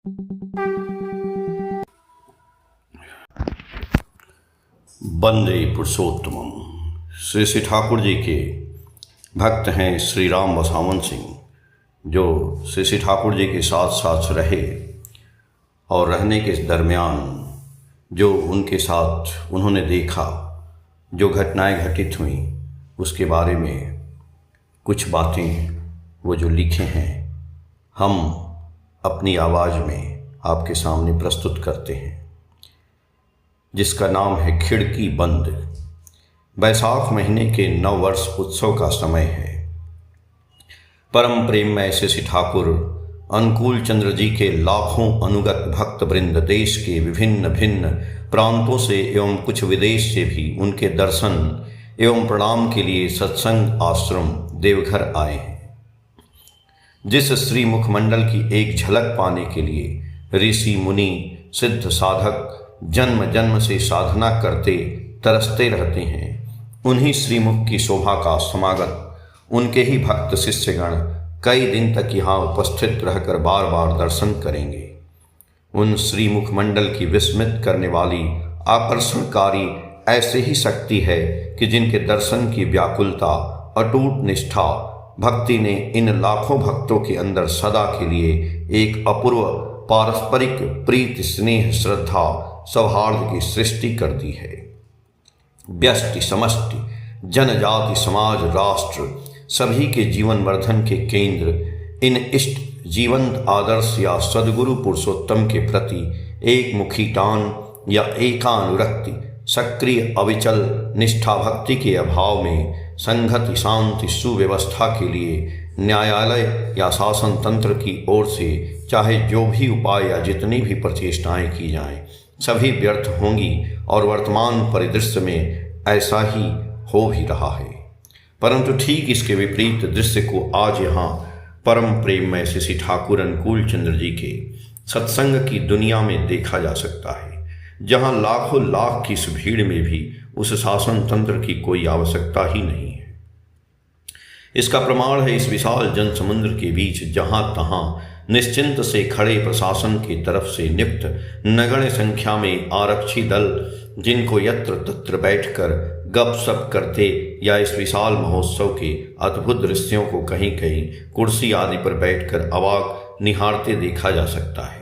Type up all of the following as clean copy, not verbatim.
वंदे पुरुषोत्तमम। श्री श्री ठाकुर जी के भक्त हैं श्री राम वसावन सिंह, जो श्री श्री ठाकुर जी के साथ साथ रहे और रहने के दरमियान जो उनके साथ उन्होंने देखा, जो घटनाएं घटित हुई, उसके बारे में कुछ बातें वो जो लिखे हैं, हम अपनी आवाज़ में आपके सामने प्रस्तुत करते हैं, जिसका नाम है खिड़की बंद। बैसाख महीने के नववर्ष उत्सव का समय है। परम प्रेम में श्री श्री ठाकुर अनुकूल चंद्र जी के लाखों अनुगत भक्त वृंद देश के विभिन्न भिन्न प्रांतों से एवं कुछ विदेश से भी उनके दर्शन एवं प्रणाम के लिए सत्संग आश्रम देवघर आए हैं। जिस श्री मुखमंडल की एक झलक पाने के लिए ऋषि मुनि सिद्ध साधक जन्म जन्म से साधना करते तरसते रहते हैं, उन्हीं श्रीमुख की शोभा का समागत उनके ही भक्त शिष्यगण कई दिन तक यहाँ उपस्थित रहकर बार बार दर्शन करेंगे। उन श्रीमुख मंडल की विस्मित करने वाली आकर्षणकारी ऐसे ही शक्ति है कि जिनके दर्शन की व्याकुलता, अटूट निष्ठा, भक्ति ने इन लाखों भक्तों के अंदर सदा के लिए एक अपूर्व पारस्परिक प्रीति, स्नेह, श्रद्धा, सौहार्द की सृष्टि कर दी है। व्यष्टि, समष्टि, जनजाति, समाज, राष्ट्र सभी के जीवन वर्धन के केंद्र इन इष्ट जीवंत आदर्श या सद्गुरु पुरुषोत्तम के प्रति एक मुखी टान या एकानुरक्ति, सक्रिय अविचल निष्ठा भक्ति के अभाव में संगति, शांति, सुव्यवस्था के लिए न्यायालय या शासन तंत्र की ओर से चाहे जो भी उपाय या जितनी भी प्रचेष्टाएं की जाएं, सभी व्यर्थ होंगी और वर्तमान परिदृश्य में ऐसा ही हो भी रहा है। परंतु ठीक इसके विपरीत दृश्य को आज यहाँ परम प्रेम में श्री ठाकुर अनुकूल चंद्र जी के सत्संग की दुनिया में देखा जा सकता है, जहाँ लाखों लाख की इस भीड़ में भी उस शासन तंत्र की कोई आवश्यकता ही नहीं है। इसका प्रमाण है इस विशाल जन समुद्र के बीच जहाँ तहाँ निश्चिंत से खड़े प्रशासन की तरफ से नियुक्त नगण्य संख्या में आरक्षी दल, जिनको यत्र तत्र बैठकर गपशप करते या इस विशाल महोत्सव के अद्भुत दृश्यों को कहीं कहीं कुर्सी आदि पर बैठकर अवाक निहारते देखा जा सकता है।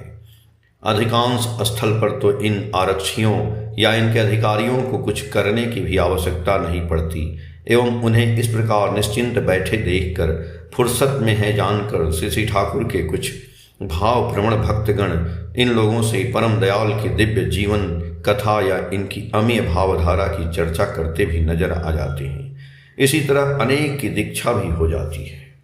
अधिकांश स्थल पर तो इन आरक्षियों या इनके अधिकारियों को कुछ करने की भी आवश्यकता नहीं पड़ती एवं उन्हें इस प्रकार निश्चिंत बैठे देखकर फुर्सत में है जानकर श्री श्री ठाकुर के कुछ भाव प्रवण भक्तगण इन लोगों से परम दयाल की दिव्य जीवन कथा या इनकी अमीय भावधारा की चर्चा करते भी नजर आ जाते हैं। इसी तरह अनेक की दीक्षा भी हो जाती है।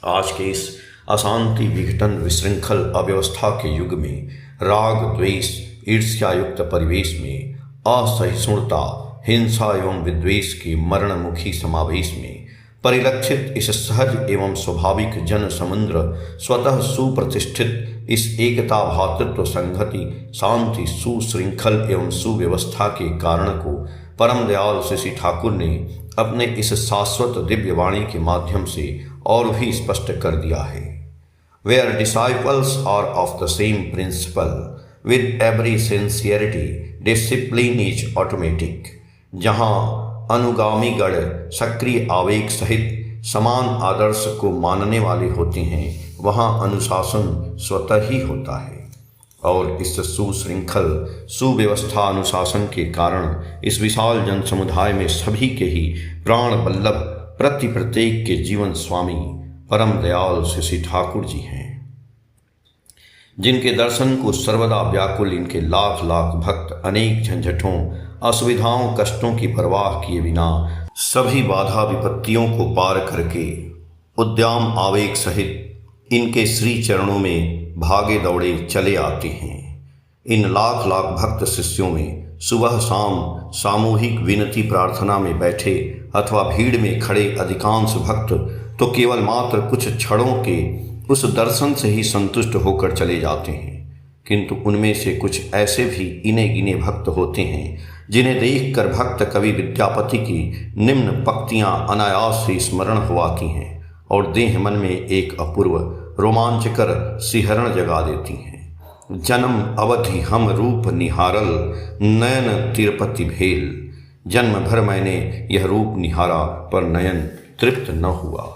आज के इस अशांति, विघटन, विशृंखल अव्यवस्था के युग में राग, द्वेष, ईर्ष्यायुक्त परिवेश में असहिष्णुता, हिंसा एवं विद्वेष के मरणमुखी समावेश में परिलक्षित इस सहज एवं स्वाभाविक जन समुद्र स्वतः सुप्रतिष्ठित इस एकता, भातृत्व, संहति, शांति, सुशृंखल एवं सुव्यवस्था के कारण को परम दयाल श्री श्री ठाकुर ने अपने इस शाश्वत दिव्य वाणी के माध्यम से और भी स्पष्ट कर दिया है। Where disciples are of the same principle, with every sincerity, discipline is automatic। जहाँ अनुगामी गण सक्रिय आवेग सहित समान आदर्श को मानने वाले होते हैं, वहाँ अनुशासन स्वतः ही होता है। और इस सुशृंखल सुव्यवस्था अनुशासन के कारण इस विशाल जन समुदाय में सभी के ही प्राण वल्लभ प्रत्येक के जीवन स्वामी परम दयाल श्री श्री ठाकुर जी हैं, जिनके दर्शन को सर्वदा व्याकुल इनके लाख लाख भक्त अनेक झंझटों, असुविधाओं, कष्टों की परवाह किए बिना सभी बाधा विपत्तियों को पार करके उद्यम आवेग सहित इनके श्री चरणों में भागे दौड़े चले आते हैं। इन लाख लाख भक्त शिष्यों में सुबह शाम सामूहिक विनती प्रार्थना में बैठे अथवा भीड़ में खड़े अधिकांश भक्त तो केवल मात्र कुछ क्षणों के उस दर्शन से ही संतुष्ट होकर चले जाते हैं, किंतु उनमें से कुछ ऐसे भी इने गिने भक्त होते हैं जिन्हें देखकर भक्त कवि विद्यापति की निम्न पंक्तियां अनायास से स्मरण हुआती हैं और देह मन में एक अपूर्व रोमांचकर सिहरण जगा देती हैं। जन्म अवधि हम रूप निहारल, नयन तिरुपति भेल। जन्म भर मैंने यह रूप निहारा, पर नयन तृप्त न हुआ।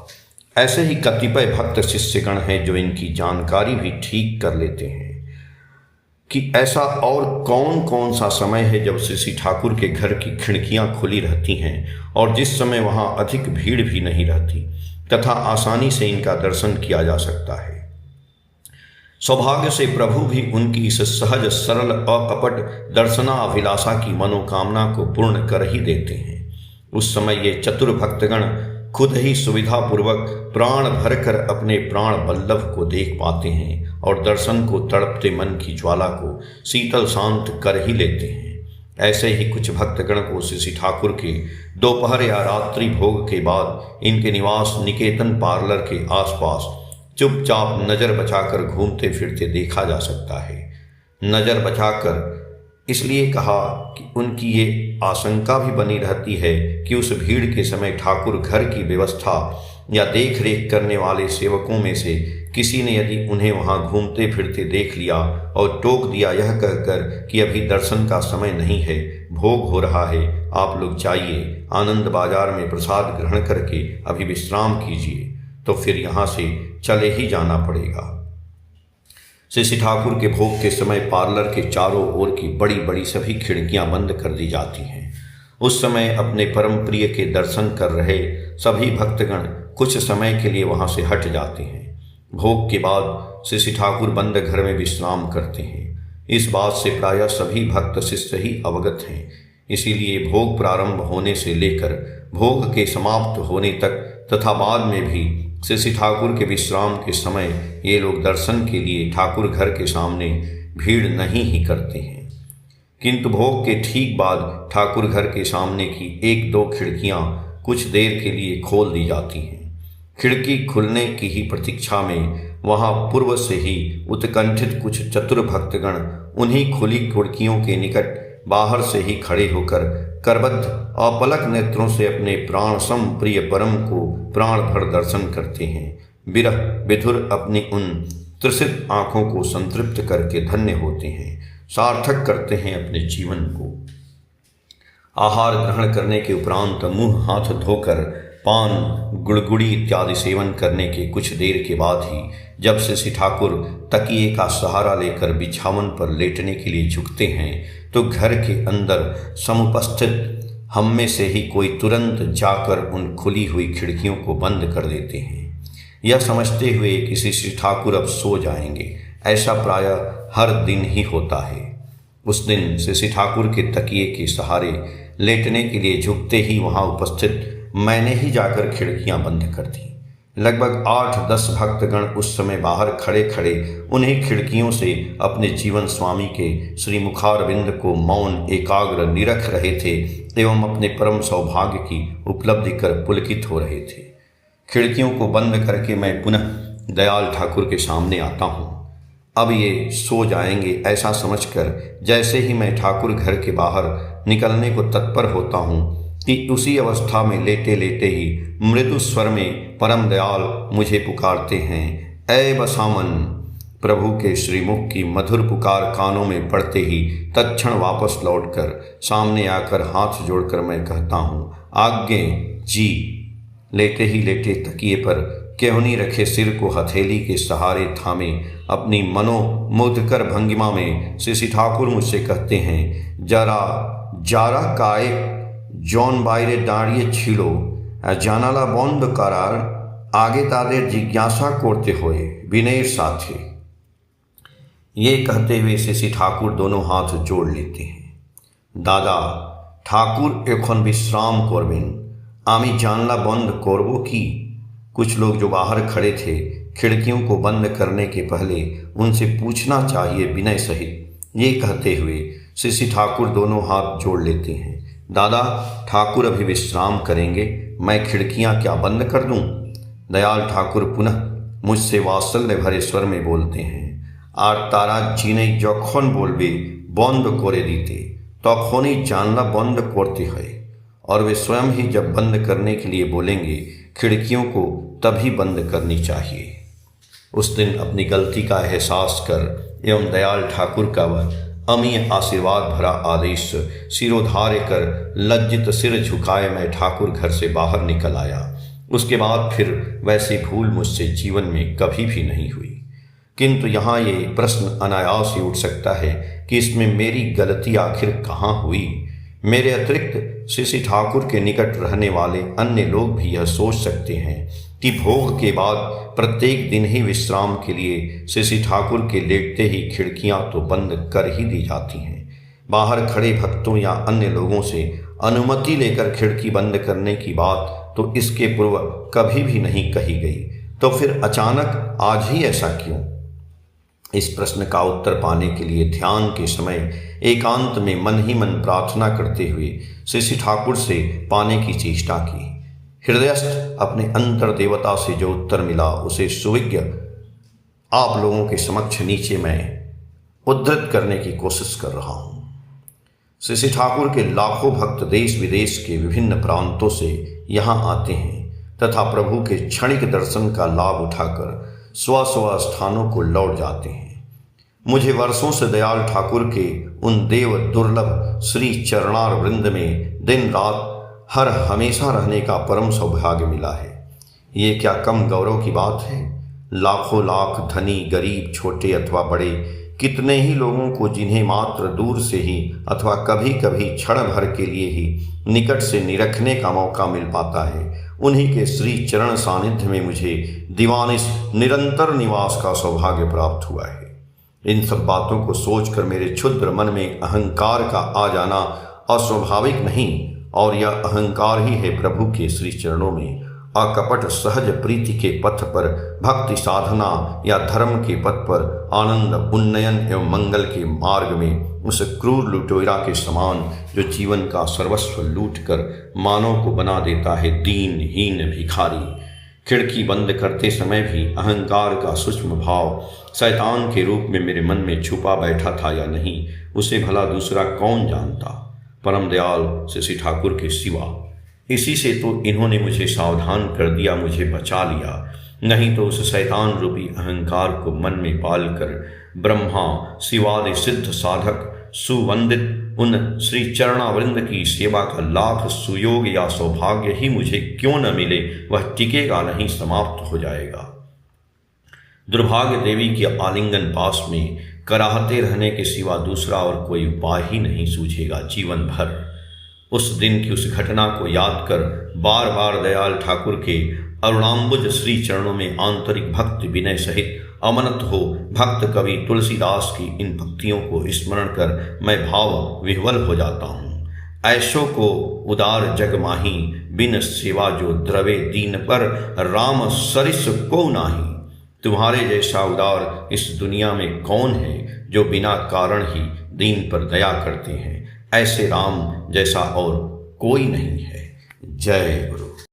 ऐसे ही कतिपय भक्त शिष्यगण हैं जो इनकी जानकारी भी ठीक कर लेते हैं कि ऐसा और कौन कौन सा समय है जब श्री ठाकुर के घर की खिड़कियां खुली रहती हैं और जिस समय वहां अधिक भीड़ भी नहीं रहती तथा आसानी से इनका दर्शन किया जा सकता है। सौभाग्य से प्रभु भी उनकी इस सहज सरल अकपट दर्शनाभिलाषा की मनोकामना को पूर्ण कर ही देते हैं। उस समय ये चतुर भक्तगण खुद ही सुविधापूर्वक प्राण भरकर अपने प्राण वल्लभ को देख पाते हैं और दर्शन को तड़पते मन की ज्वाला को शीतल शांत कर ही लेते हैं। ऐसे ही कुछ भक्तगण को श्री ठाकुर के दोपहर या रात्रि भोग के बाद इनके निवास निकेतन पार्लर के आसपास चुपचाप नज़र बचाकर घूमते फिरते देखा जा सकता है। नज़र बचाकर इसलिए कहा कि उनकी ये आशंका भी बनी रहती है कि उस भीड़ के समय ठाकुर घर की व्यवस्था या देख रेख करने वाले सेवकों में से किसी ने यदि उन्हें वहां घूमते फिरते देख लिया और टोक दिया यह कहकर कि अभी दर्शन का समय नहीं है, भोग हो रहा है, आप लोग जाइए आनंद बाजार में प्रसाद ग्रहण करके अभी विश्राम कीजिए, तो फिर यहाँ से चले ही जाना पड़ेगा। श्री ठाकुर के भोग के समय पार्लर के चारों ओर की बड़ी बड़ी सभी खिड़कियां बंद कर दी जाती हैं। उस समय अपने परम प्रिय के दर्शन कर रहे सभी भक्तगण कुछ समय के लिए वहां से हट जाते हैं। भोग के बाद श्री ठाकुर बंद घर में विश्राम करते हैं। इस बात से प्रायः सभी भक्त शिष्य ही अवगत हैं। इसीलिए भोग प्रारंभ होने से लेकर भोग के समाप्त होने तक तथा बाद में भी श्री ठाकुर के विश्राम के समय ये लोग दर्शन के लिए ठाकुर घर के सामने भीड़ नहीं ही करते हैं। किंतु भोग के ठीक बाद ठाकुर घर के सामने की एक दो खिड़कियां कुछ देर के लिए खोल दी जाती हैं। खिड़की खुलने की ही प्रतीक्षा में वहां पूर्व से ही उत्कंठित कुछ चतुर भक्तगण उन्हीं खुली खिड़कियों के निकट बाहर से ही खड़े होकर करबद्ध अपलक नेत्रों से अपने प्राण सम प्रिय परम को प्राण भर दर्शन करते हैं। विरह विधुर अपनी उन त्रसित आंखों को संतृप्त करके धन्य होते हैं, सार्थक करते हैं अपने जीवन को। आहार ग्रहण करने के उपरांत मुंह हाथ धोकर पान गुड़गुड़ी इत्यादि सेवन करने के कुछ देर के बाद ही जब श्री ठाकुर तकिए का सहारा लेकर बिछावन पर लेटने के लिए झुकते हैं तो घर के अंदर समुपस्थित हम में से ही कोई तुरंत जाकर उन खुली हुई खिड़कियों को बंद कर देते हैं, यह समझते हुए कि श्री ठाकुर अब सो जाएंगे। ऐसा प्रायः हर दिन ही होता है। उस दिन श्री ठाकुर के तकिए के सहारे लेटने के लिए झुकते ही वहां उपस्थित मैंने ही जाकर खिड़कियां बंद कर दी। लगभग 8-10 भक्तगण उस समय बाहर खड़े खड़े उन्हीं खिड़कियों से अपने जीवन स्वामी के श्री मुखारविंद को मौन एकाग्र निरख रहे थे एवं अपने परम सौभाग्य की उपलब्धि कर पुलकित हो रहे थे। खिड़कियों को बंद करके मैं पुनः दयाल ठाकुर के सामने आता हूँ। अब ये सो जाएंगे ऐसा समझकर जैसे ही मैं ठाकुर घर के बाहर निकलने को तत्पर होता हूँ कि उसी अवस्था में लेटे लेटे ही मृदु स्वर में परम दयाल मुझे पुकारते हैं, ऐ बसामन। प्रभु के श्रीमुख की मधुर पुकार कानों में पड़ते ही तत्क्षण वापस लौटकर सामने आकर हाथ जोड़कर मैं कहता हूँ, आज्ञे जी। लेटे ही लेटे तकिए पर केहुनी रखे सिर को हथेली के सहारे थामे अपनी मनोमुग्धकर भंगिमा में श्री ठाकुर मुझसे कहते हैं, जारा काय जौन बायरे दाঁড়িয়ে ছিল জানালা বন্ধ করার आगे ताদের जिज्ञासा करते हुए विनয়ের साथे। ये कहते हुए श्री ठाकुर दोनों हाथ जोड़ लेते हैं। दादा ठाकुर एखन विश्राम करबेन, आमी जानला बंद करबो की। कुछ लोग जो बाहर खड़े थे खिड़कियों को बंद करने के पहले उनसे पूछना चाहिए विनय सहित। ये कहते हुए श्री ठाकुर दोनों हाथ जोड़ लेते हैं। दादा ठाकुर अभी विश्राम करेंगे, मैं खिड़कियां क्या बंद कर दूं? दयाल ठाकुर पुनः मुझसे वात्सल्य भरे स्वर में बोलते हैं, আর তারা जिने যখন बोलबे बंद करे दीते तखोनी जानला बंद करते हैं, और वे स्वयं ही जब बंद करने के लिए बोलेंगे खिड़कियों को तभी बंद करनी चाहिए। उस दिन अपनी गलती का एहसास कर एवं दयाल ठाकुर का वह अमीय आशीर्वाद भरा आदेश सिरोधार्य कर लज्जित सिर झुकाए मैं ठाकुर घर से बाहर निकल आया। उसके बाद फिर वैसी भूल मुझसे जीवन में कभी भी नहीं हुई। किंतु यहाँ ये प्रश्न अनायास ही उठ सकता है कि इसमें मेरी गलती आखिर कहाँ हुई। मेरे अतिरिक्त श्री ठाकुर के निकट रहने वाले अन्य लोग भी यह सोच सकते हैं कि भोग के बाद प्रत्येक दिन ही विश्राम के लिए श्री ठाकुर के लेटते ही खिड़कियां तो बंद कर ही दी जाती हैं। बाहर खड़े भक्तों या अन्य लोगों से अनुमति लेकर खिड़की बंद करने की बात तो इसके पूर्व कभी भी नहीं कही गई, तो फिर अचानक आज ही ऐसा क्यों? इस प्रश्न का उत्तर पाने के लिए ध्यान के समय एकांत में मन ही मन प्रार्थना करते हुए श्री ठाकुर से पाने की चेष्टा की। हृदयस्थ अपने अंतर देवता से जो उत्तर मिला उसे सुविज्ञ आप लोगों के समक्ष नीचे मैं उद्धृत करने की कोशिश कर रहा हूँ। श्री ठाकुर के लाखों भक्त देश विदेश के विभिन्न प्रांतों से यहाँ आते हैं तथा प्रभु के क्षणिक दर्शन का लाभ उठाकर स्व स्व स्थानों को लौट जाते हैं। मुझे वर्षों से दयाल ठाकुर के उन देव दुर्लभ श्री चरणार वृंद में दिन रात हर हमेशा रहने का परम सौभाग्य मिला है। ये क्या कम गौरव की बात है? लाखों लाख धनी गरीब छोटे अथवा बड़े कितने ही लोगों को जिन्हें मात्र दूर से ही अथवा कभी कभी क्षण भर के लिए ही निकट से निरखने का मौका मिल पाता है, उन्हीं के श्री चरण सानिध्य में मुझे दीवानिश निरंतर निवास का सौभाग्य प्राप्त हुआ है। इन सब बातों को सोचकर मेरे क्षुद्र मन में अहंकार का आ जाना अस्वाभाविक नहीं, और यह अहंकार ही है प्रभु के श्री चरणों में अकपट सहज प्रीति के पथ पर भक्ति साधना या धर्म के पथ पर आनंद उन्नयन एवं मंगल के मार्ग में उस क्रूर लुटेरा के समान जो जीवन का सर्वस्व लूट कर मानव को बना देता है दीनहीन भिखारी। खिड़की बंद करते समय भी अहंकार का सूक्ष्म भाव शैतान के रूप में मेरे मन में छुपा बैठा था या नहीं, उसे भला दूसरा कौन जानता, परम दयाल श्री ठाकुर के सिवा। इसी से तो इन्होंने मुझे सावधान कर दिया, मुझे बचा लिया, नहीं तो उस शैतान रूपी अहंकार को मन में पालकर ब्रह्मा शिवादि सिद्ध साधक सुवंदित उन श्री चरणावृंद की सेवा का लाख सुयोग या सौभाग्य ही मुझे क्यों न मिले, वह टिकेगा नहीं, समाप्त हो जाएगा। दुर्भाग्य देवी के आलिंगन पास में कराहते रहने के सिवा दूसरा और कोई उपाय ही नहीं सूझेगा जीवन भर। उस दिन की उस घटना को याद कर बार बार दयाल ठाकुर के अरुणाम्बुज श्री चरणों में आंतरिक भक्ति विनय सहित अमनत हो भक्त कवि तुलसीदास की इन भक्तियों को स्मरण कर मैं भाव विह्वल हो जाता हूँ। ऐशो को उदार जग माही, बिन सेवा जो द्रवे दीन पर, राम सरिस को नाही। तुम्हारे जैसा उदार इस दुनिया में कौन है जो बिना कारण ही दीन पर दया करते हैं। ऐसे राम जैसा और कोई नहीं है। जय गुरु।